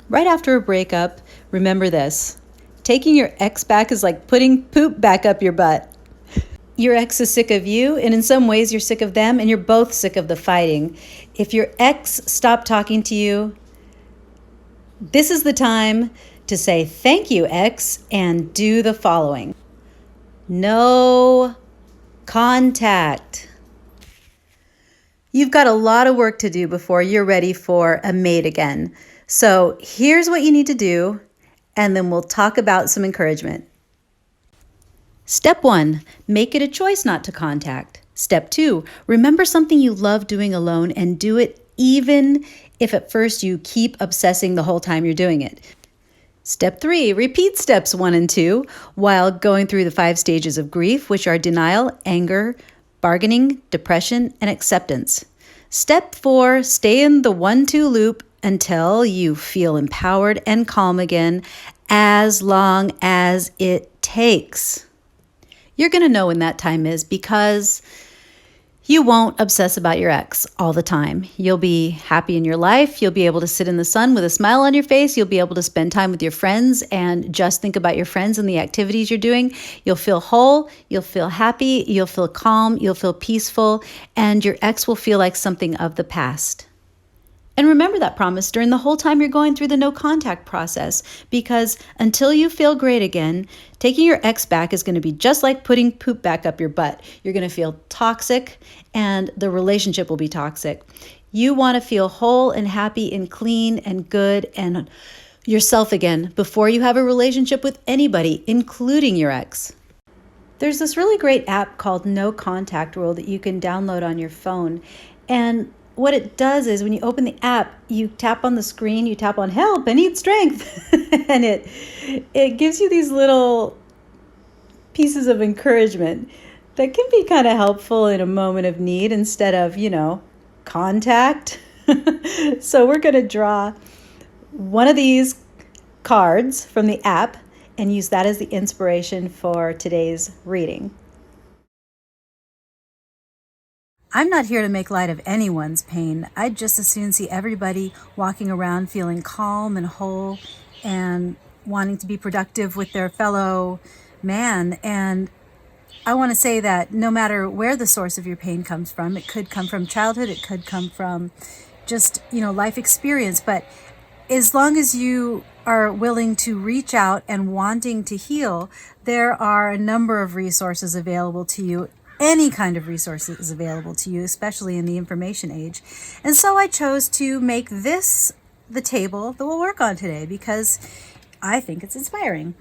Right after a breakup, remember this. Taking your ex back is like putting poop back up your butt. Your ex is sick of you, and in some ways you're sick of them, and you're both sick of the fighting. If your ex stopped talking to you, this is the time to say thank you, ex, and do the following. No contact. You've got a lot of work to do before you're ready for a mate again. So here's what you need to do, and then we'll talk about some encouragement. Step 1, make it a choice not to contact. Step 2, remember something you love doing alone and do it even if at first you keep obsessing the whole time you're doing it. Step 3, repeat steps 1 and 2 while going through the 5 stages of grief, which are denial, anger, bargaining, depression, and acceptance. Step 4, stay in the 1-2 loop until you feel empowered and calm again, as long as it takes. You're going to know when that time is because you won't obsess about your ex all the time. You'll be happy in your life. You'll be able to sit in the sun with a smile on your face. You'll be able to spend time with your friends and just think about your friends and the activities you're doing. You'll feel whole. You'll feel happy. You'll feel calm. You'll feel peaceful. And your ex will feel like something of the past. And remember that promise during the whole time you're going through the no contact process, because until you feel great again, taking your ex back is going to be just like putting poop back up your butt. You're going to feel toxic and the relationship will be toxic. You want to feel whole and happy and clean and good and yourself again before you have a relationship with anybody, including your ex. There's this really great app called No Contact Rule that you can download on your phone. And what it does is when you open the app, you tap on the screen, you tap on help, I need strength. And it gives you these little pieces of encouragement that can be kind of helpful in a moment of need instead of, contact. So we're going to draw one of these cards from the app and use that as the inspiration for today's reading. I'm not here to make light of anyone's pain. I'd just as soon see everybody walking around feeling calm and whole and wanting to be productive with their fellow man. And I want to say that no matter where the source of your pain comes from, it could come from childhood, it could come from just, life experience. But as long as you are willing to reach out and wanting to heal, there are a number of resources available to you. Any kind of resources is available to you, especially in the information age. And so I chose to make this the table that we'll work on today because I think it's inspiring.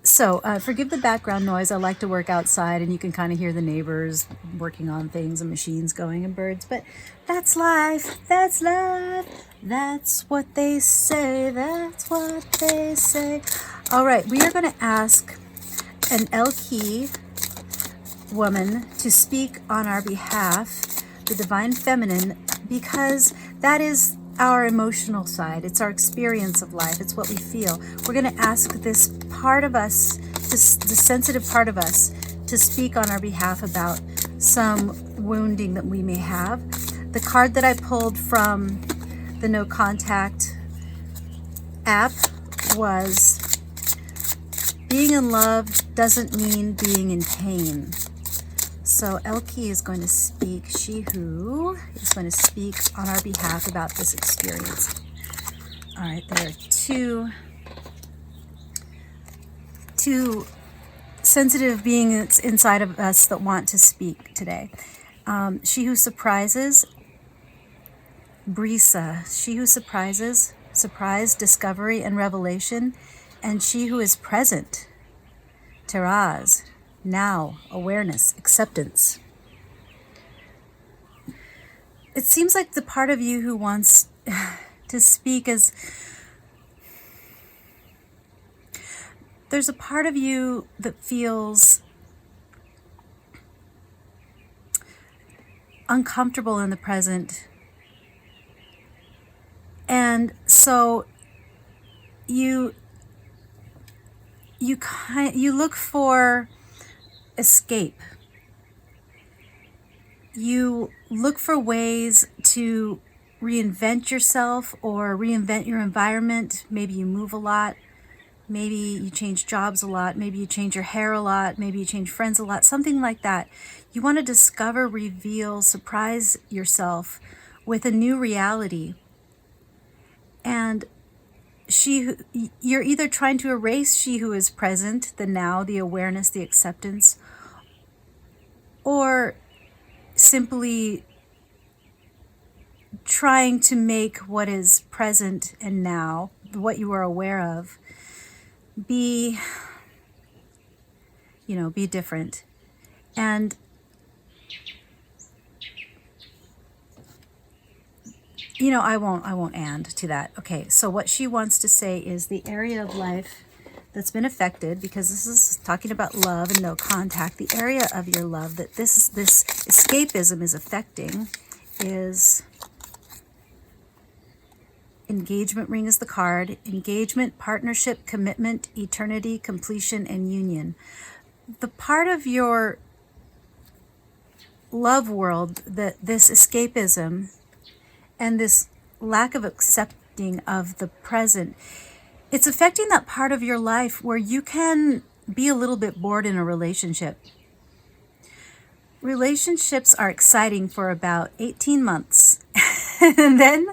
So forgive the background noise. I like to work outside and you can kind of hear the neighbors working on things and machines going and birds. But that's life. That's life. That's what they say. That's what they say. All right, we are going to ask an L-key woman to speak on our behalf, the divine feminine, because that is our emotional side. It's our experience of life. It's what we feel. We're going to ask this part of us, this sensitive part of us, to speak on our behalf about some wounding that we may have. The card that I pulled from the No Contact app was, being in love doesn't mean being in pain. So Elke is going to speak, she who is going to speak on our behalf about this experience. All right, there are two sensitive beings inside of us that want to speak today. She who surprises, Brisa. She who surprises, surprise, discovery, and revelation. And she who is present, Teraz. Now, awareness, acceptance. It seems like the part of you who wants to speak is, there's a part of you that feels uncomfortable in the present. And so you look for escape. You look for ways to reinvent yourself or reinvent your environment. Maybe you move a lot. Maybe you change jobs a lot. Maybe you change your hair a lot. Maybe you change friends a lot. Something like that. You want to discover, reveal, surprise yourself with a new reality. And you're either trying to erase she who is present, the now, the awareness, the acceptance, or simply trying to make what is present and now, what you are aware of, be different. And I won't and to that. Okay, so what she wants to say is the area of life that's been affected, because this is talking about love and no contact, the area of your love that this escapism is affecting is engagement. Ring is the card. Engagement, partnership, commitment, eternity, completion, and union. The part of your love world that this escapism and this lack of accepting of the present, it's affecting that part of your life where you can be a little bit bored in a relationship. Relationships are exciting for about 18 months. And then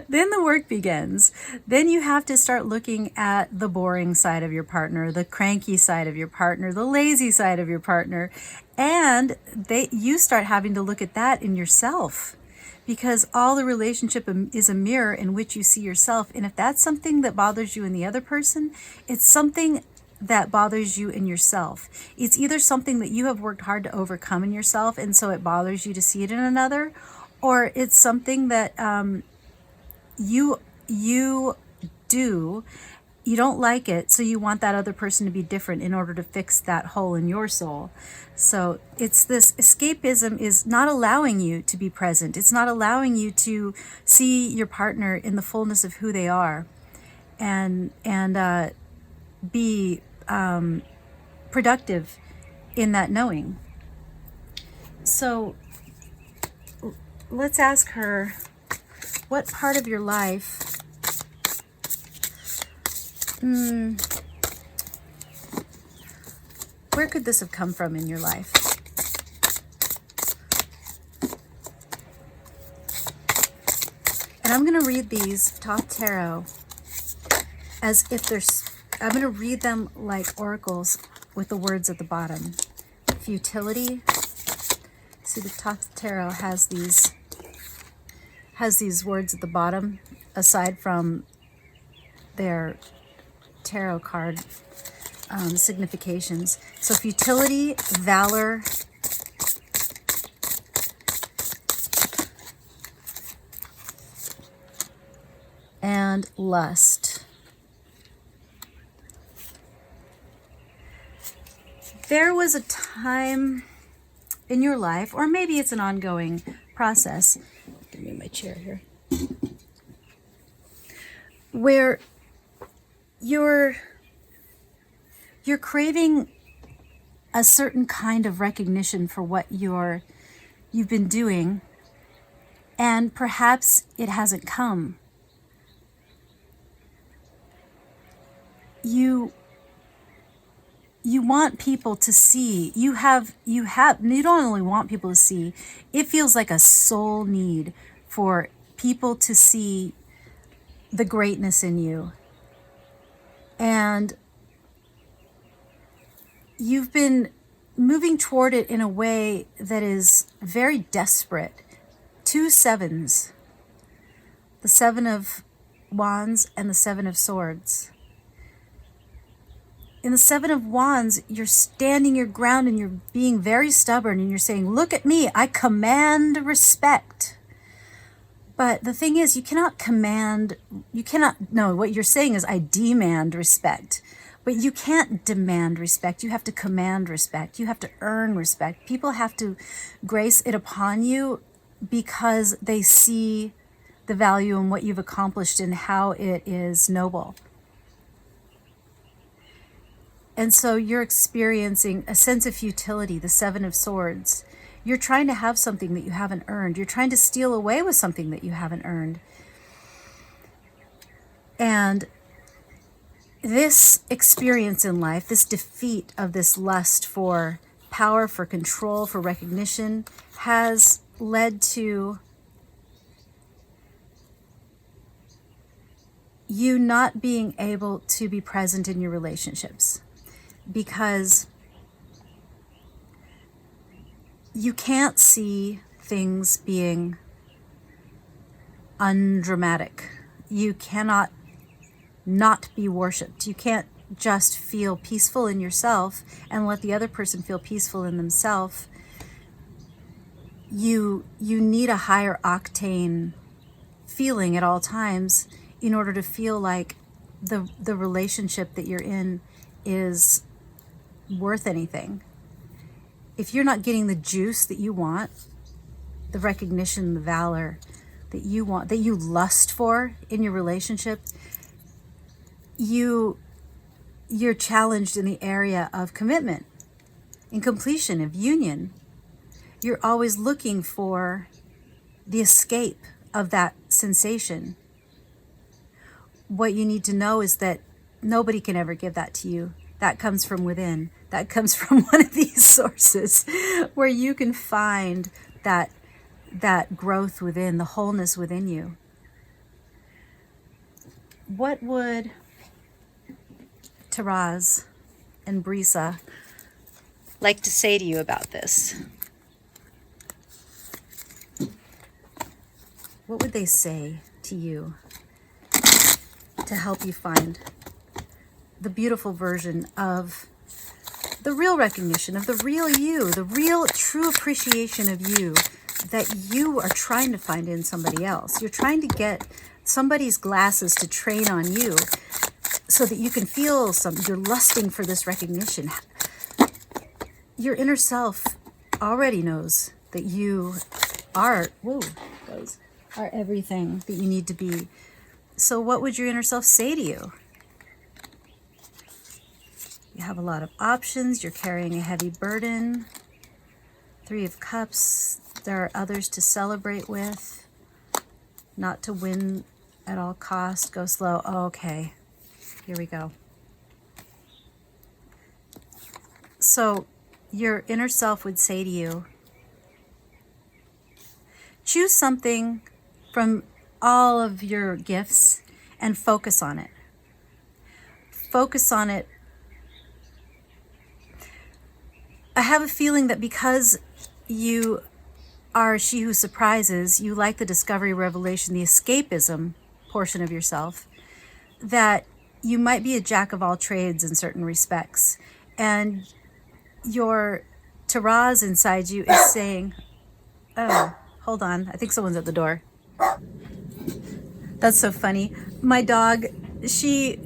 the work begins. Then you have to start looking at the boring side of your partner, the cranky side of your partner, the lazy side of your partner. And you start having to look at that in yourself, because all the relationship is a mirror in which you see yourself. And if that's something that bothers you in the other person, it's something that bothers you in yourself. It's either something that you have worked hard to overcome in yourself, and so it bothers you to see it in another, or it's something that you don't like it, so you want that other person to be different in order to fix that hole in your soul. So it's this escapism is not allowing you to be present. It's not allowing you to see your partner in the fullness of who they are, and be productive in that knowing. So let's ask her, what part of your life where could this have come from in your life? And I'm going to read these top tarot as if I'm going to read them like oracles with the words at the bottom. Futility. See, the top tarot has these words at the bottom, aside from their tarot card significations. So futility, valor, and lust. There was a time in your life, or maybe it's an ongoing process. Give me my chair here. Where you're craving a certain kind of recognition for what you've been doing, and perhaps it hasn't come. You want people to see. You don't only want people to see, it feels like a soul need for people to see the greatness in you. And you've been moving toward it in a way that is very desperate. 2 sevens, the 7 of Wands and the 7 of Swords. In the 7 of Wands, you're standing your ground and you're being very stubborn and you're saying, look at me, I command respect. But the thing is, what you're saying is, I demand respect. But you can't demand respect. You have to command respect. You have to earn respect. People have to grace it upon you because they see the value in what you've accomplished and how it is noble. And so you're experiencing a sense of futility, the 7 of Swords. You're trying to have something that you haven't earned. You're trying to steal away with something that you haven't earned. And this experience in life, this defeat of this lust for power, for control, for recognition, has led to you not being able to be present in your relationships, because you can't see things being undramatic. You cannot not be worshipped. You can't just feel peaceful in yourself and let the other person feel peaceful in themselves. You need a higher octane feeling at all times in order to feel like the relationship that you're in is worth anything. If you're not getting the juice that you want, the recognition, the valor that you want, that you lust for in your relationship, you're challenged in the area of commitment, in completion, of union. You're always looking for the escape of that sensation. What you need to know is that nobody can ever give that to you. That comes from within. That comes from one of these sources where you can find that growth within, the wholeness within you. What would Taraz and Brisa like to say to you about this? What would they say to you to help you find the beautiful version of the real recognition of the real you, the real true appreciation of you that you are trying to find in somebody else? You're trying to get somebody's glasses to train on you so that you can feel something. You're lusting for this recognition. Your inner self already knows that you are, are everything that you need to be. So what would your inner self say to you? You have a lot of options. You're carrying a heavy burden. 3 of Cups. There are others to celebrate with. Not to win at all costs. Go slow. Oh, okay. Here we go. So your inner self would say to you, choose something from all of your gifts and focus on it. Focus on it. I have a feeling that because you are she who surprises, you like the discovery, revelation, the escapism portion of yourself, that you might be a jack of all trades in certain respects. And your Taraz inside you is saying, oh, hold on, I think someone's at the door. That's so funny. My dog, she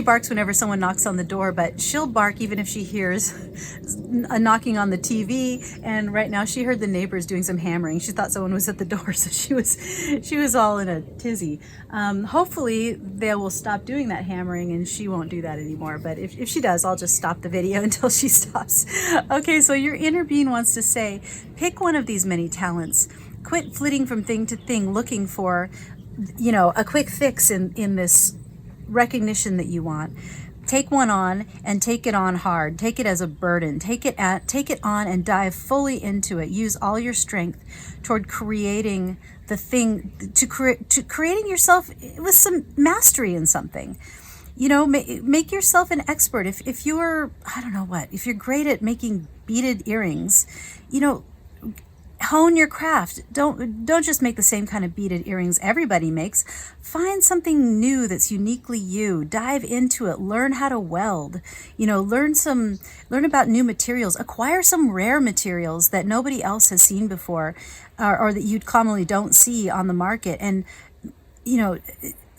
barks whenever someone knocks on the door, but she'll bark even if she hears a knocking on the TV. And right now she heard the neighbors doing some hammering. She thought someone was at the door, so she was all in a tizzy. Hopefully they will stop doing that hammering and she won't do that anymore. But if she does, I'll just stop the video until she stops. Okay, so your inner being wants to say, pick one of these many talents. Quit flitting from thing to thing, looking for, a quick fix in this recognition that you want. Take one on and take it on hard. Take it as a burden. Take it on and dive fully into it. Use all your strength toward creating the thing, to creating yourself with some mastery in something. Make yourself an expert. If you're, if you're great at making beaded earrings, hone your craft. Don't just make the same kind of beaded earrings everybody makes. Find something new that's uniquely you. Dive into it. Learn how to weld. Learn about new materials. Acquire some rare materials that nobody else has seen before, or that you commonly don't see on the market. And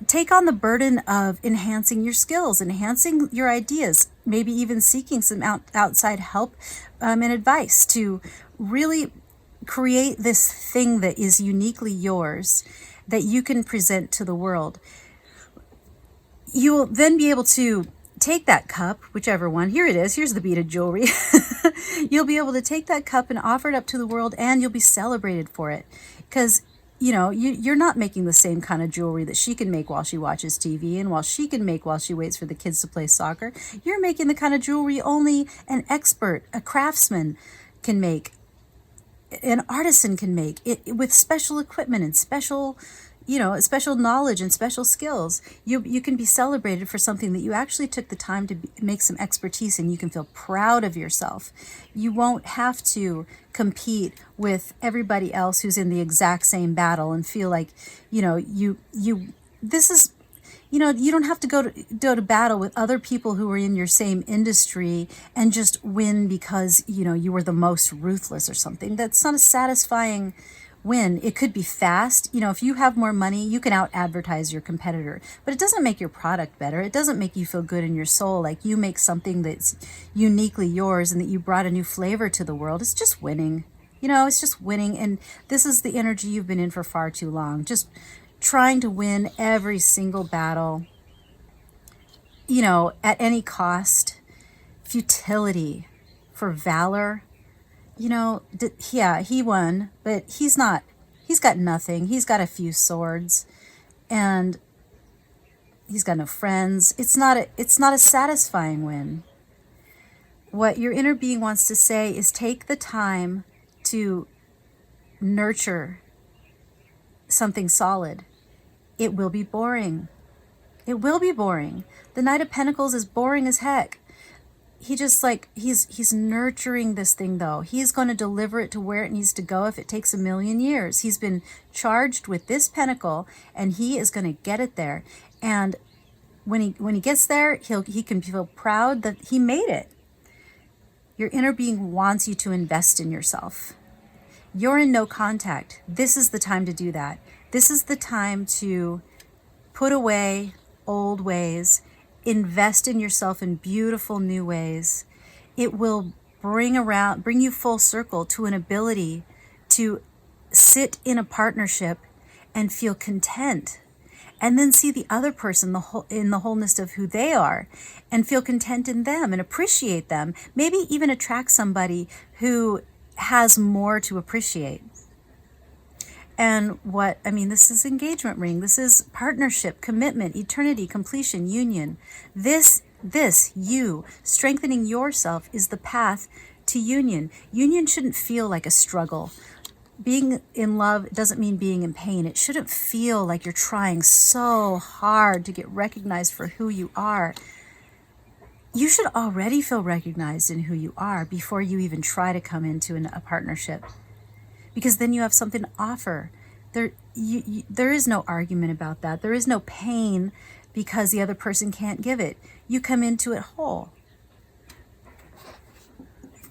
take on the burden of enhancing your skills, enhancing your ideas, maybe even seeking some outside help and advice to really create this thing that is uniquely yours, that you can present to the world. You will then be able to take that cup, whichever one, here it is, here's the beaded jewelry. You'll be able to take that cup and offer it up to the world, and you'll be celebrated for it. Because, you're not making the same kind of jewelry that she can make while she watches TV and while she can make while she waits for the kids to play soccer. You're making the kind of jewelry only an expert, a craftsman can make, an artisan can make it with special equipment and special knowledge and special skills. You can be celebrated for something that you actually took the time to make some expertise, and you can feel proud of yourself. You won't have to compete with everybody else who's in the exact same battle and feel like, this is, you don't have to go to battle with other people who are in your same industry and just win because, you were the most ruthless or something. That's not a satisfying win. It could be fast. If you have more money, you can out advertise your competitor, but it doesn't make your product better. It doesn't make you feel good in your soul like you make something that's uniquely yours and that you brought a new flavor to the world. It's just winning. It's just winning. And this is the energy you've been in for far too long. Just trying to win every single battle, at any cost. Futility for valor. He won, but he's got nothing. He's got a few swords and he's got no friends. It's not a satisfying win. What your inner being wants to say is take the time to nurture something solid. It will be boring. It will be boring. The Knight of Pentacles is boring as heck. He just he's nurturing this thing though. He's going to deliver it to where it needs to go if it takes 1,000,000 years. He's been charged with this pentacle and he is going to get it there. And when he gets there, he can feel proud that he made it. Your inner being wants you to invest in yourself. You're in no contact. This is the time to do that. This is the time to put away old ways. Invest in yourself in beautiful new ways. It will bring you full circle to an ability to sit in a partnership and feel content, and then see the other person in the wholeness of who they are and feel content in them and appreciate them. Maybe even attract somebody who has more to appreciate. And this is engagement ring. This is partnership, commitment, eternity, completion, union. This, you, strengthening yourself is the path to union. Union shouldn't feel like a struggle. Being in love doesn't mean being in pain. It shouldn't feel like you're trying so hard to get recognized for who you are. You should already feel recognized in who you are before you even try to come into a partnership. Because then you have something to offer. There is no argument about that. There is no pain because the other person can't give it. You come into it whole.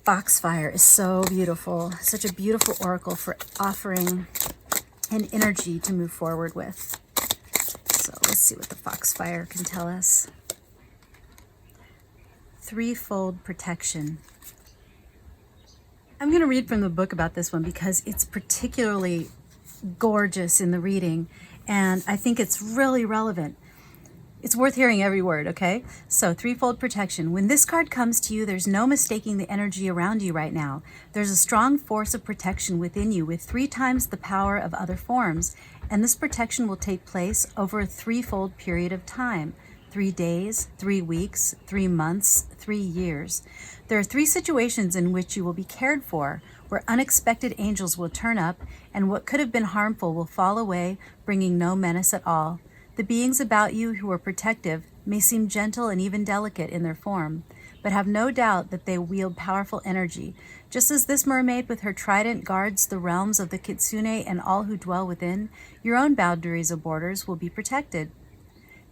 Foxfire is so beautiful. Such a beautiful oracle for offering an energy to move forward with. So let's see what the Foxfire can tell us. Threefold protection. I'm going to read from the book about this one because it's particularly gorgeous in the reading, and I think it's really relevant. It's worth hearing every word, okay? So, threefold protection. When this card comes to you, there's no mistaking the energy around you right now. There's a strong force of protection within you with 3 times the power of other forms, and this protection will take place over a threefold period of time. 3 days, 3 weeks, 3 months, 3 years. There are 3 situations in which you will be cared for, where unexpected angels will turn up, and what could have been harmful will fall away, bringing no menace at all. The beings about you who are protective may seem gentle and even delicate in their form, but have no doubt that they wield powerful energy. Just as this mermaid with her trident guards the realms of the kitsune and all who dwell within, your own boundaries of borders will be protected.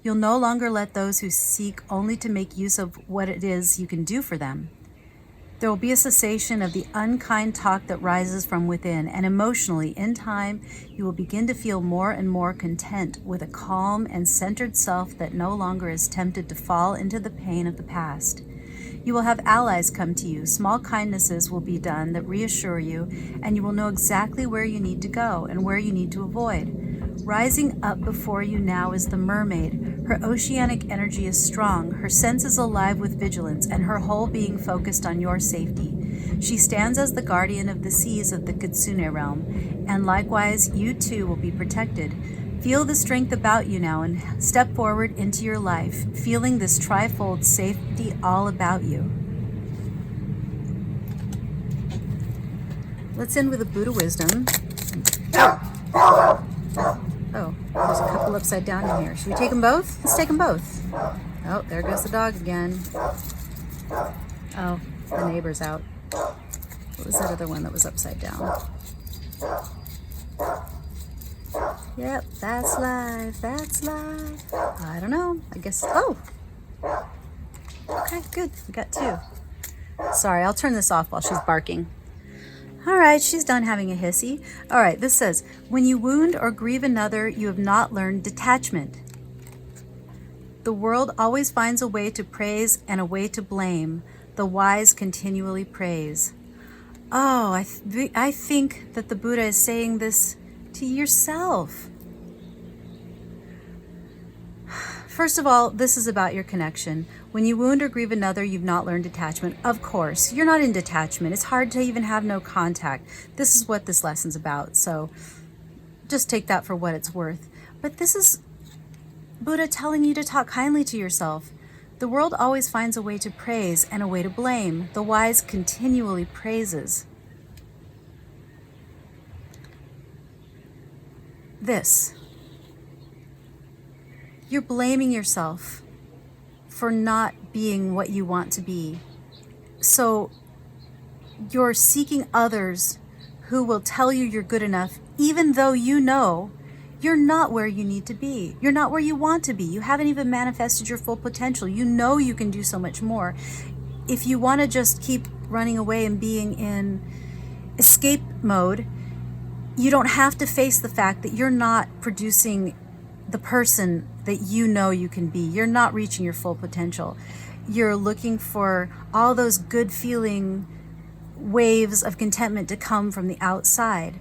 You'll no longer let those who seek only to make use of what it is you can do for them. There will be a cessation of the unkind talk that rises from within, and emotionally, in time, you will begin to feel more and more content with a calm and centered self that no longer is tempted to fall into the pain of the past. You will have allies come to you. Small kindnesses will be done that reassure you, and you will know exactly where you need to go and where you need to avoid. Rising up before you now is the mermaid. Her oceanic energy is strong, her senses alive with vigilance, and her whole being focused on your safety. She stands as the guardian of the seas of the Kitsune realm, and likewise, you too will be protected. Feel the strength about you now and step forward into your life, feeling this trifold safety all about you. Let's end with a Buddha wisdom. Oh, there's a couple upside down in here. Should we take them both? Let's take them both. Oh, there goes the dog again. Oh, the neighbor's out. What was that other one that was upside down? Yep, that's live. That's live. I don't know. I guess. Oh! Okay, good. We got two. Sorry, I'll turn this off while she's barking. All right, she's done having a hissy. All right, this says, when you wound or grieve another, you have not learned detachment. The world always finds a way to praise and a way to blame. The wise continually praise. Oh, I think that the Buddha is saying this to yourself. First of all, this is about your connection. When you wound or grieve another, you've not learned detachment. Of course, you're not in detachment. It's hard to even have no contact. This is what this lesson's about. So just take that for what it's worth. But this is Buddha telling you to talk kindly to yourself. The world always finds a way to praise and a way to blame. The wise continually praises. This. You're blaming yourself for not being what you want to be. So you're seeking others who will tell you you're good enough, even though you know you're not where you need to be. You're not where you want to be. You haven't even manifested your full potential. You know you can do so much more. If you want to just keep running away and being in escape mode, you don't have to face the fact that you're not producing the person that you know you can be. You're not reaching your full potential. You're looking for all those good feeling waves of contentment to come from the outside.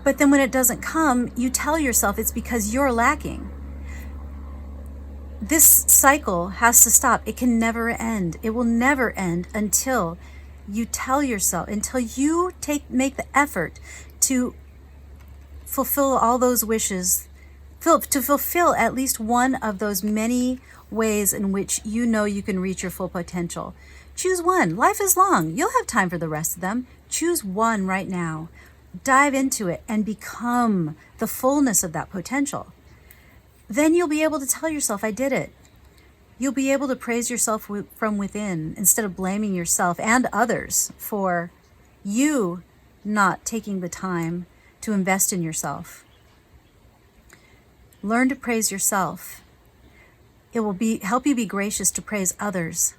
But then when it doesn't come, you tell yourself it's because you're lacking. This cycle has to stop. It can never end. It will never end until you tell yourself, until you make the effort to fulfill all those wishes, to fulfill at least one of those many ways in which you know you can reach your full potential. Choose one. Life is long. You'll have time for the rest of them. Choose one right now. Dive into it and become the fullness of that potential. Then you'll be able to tell yourself, I did it. You'll be able to praise yourself from within instead of blaming yourself and others for you not taking the time to invest in yourself. Learn to praise yourself. It will help you be gracious to praise others.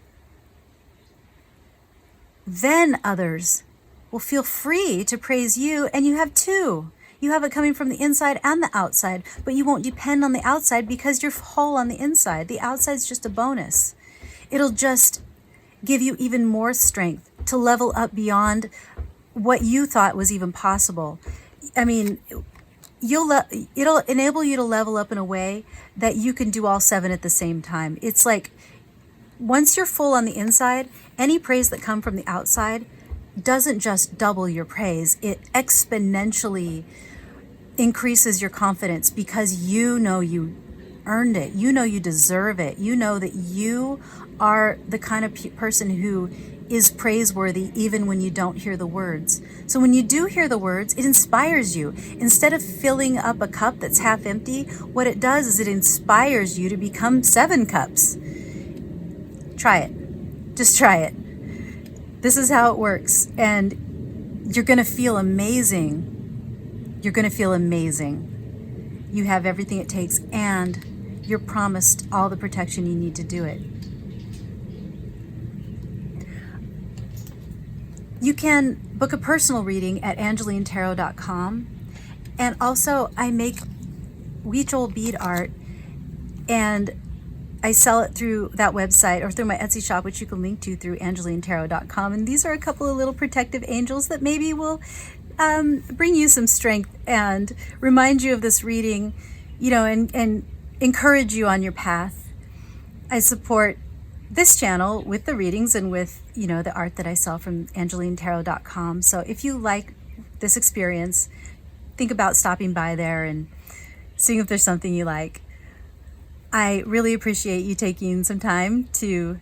Then others will feel free to praise you, and you have two. You have it coming from the inside and the outside, but you won't depend on the outside because you're whole on the inside. The outside's just a bonus. It'll just give you even more strength to level up beyond what you thought was even possible. I mean, it'll enable you to level up in a way that you can do all seven at the same time. It's like once you're full on the inside, any praise that comes from the outside doesn't just double your praise, it exponentially increases your confidence because you know you earned it. You know you deserve it. You know that you are the kind of person who is praiseworthy even when you don't hear the words. So when you do hear the words, it inspires you. Instead of filling up a cup that's half empty, what it does is it inspires you to become 7 cups. Try it. Just try it. This is how it works. And you're going to feel amazing. You're going to feel amazing. You have everything it takes, and you're promised all the protection you need to do it. You can book a personal reading at angelinetarot.com. And also, I make Weechel bead art, and I sell it through that website or through my Etsy shop, which you can link to through angelinetarot.com. And these are a couple of little protective angels that maybe will bring you some strength and remind you of this reading, and encourage you on your path. I support this channel with the readings and with, the art that I sell from angelinetarot.com. So if you like this experience, think about stopping by there and seeing if there's something you like. I really appreciate you taking some time to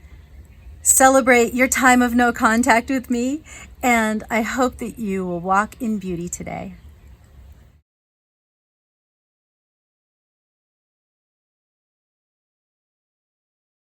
celebrate your time of no contact with me, and I hope that you will walk in beauty today.